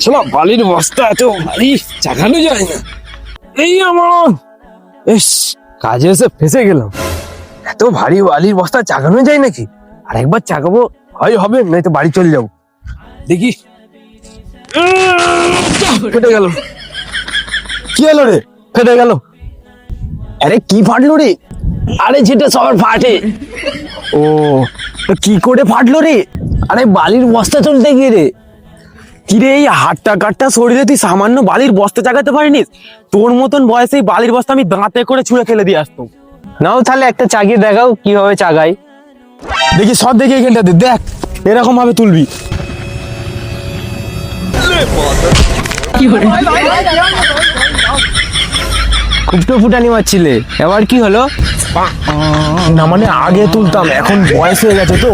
শালা বালির বস্তা এত ভারী চাগানো যায় না। এই আমার এস কাজে এসে ফেসে গেলাম। এত ভারী বালির বস্তা চাগানো যায় নাকি? আর একবার চাগাবো হয় হবে, নয়তো বাড়ি চলে যাবো। দেখি ফেটে গেল। কি হলো রে? ফেটে গেল। আরে কি ফাটলো রে? আরে যেটা সবার ফাটে। ও তো কি করে ফাটলো রে? আরে বালির বস্তা চলতে গিয়ে রে। কিরে এই হাটটা কাটটা শরীরে তুই সামান্য বালির বস্তা চাগাতে পারিনিস? তোর মতন বয়সে এই বালির বস্তা আমি দাঁতে করে ছুঁড়ে ফেলে দিয়ে আসতাম। নাও তাহলে একটা চাগিয়ে দেখাও কিভাবে চাগাই। দেখি সব দেখি এখানটাতে দেখ, এরকম ভাবে তুলবি। খুব তো ফুটানি মারছিলে, এবার কি হলো? না মানে আগে তুলতাম, এখন বয়স হয়ে গেছে তো।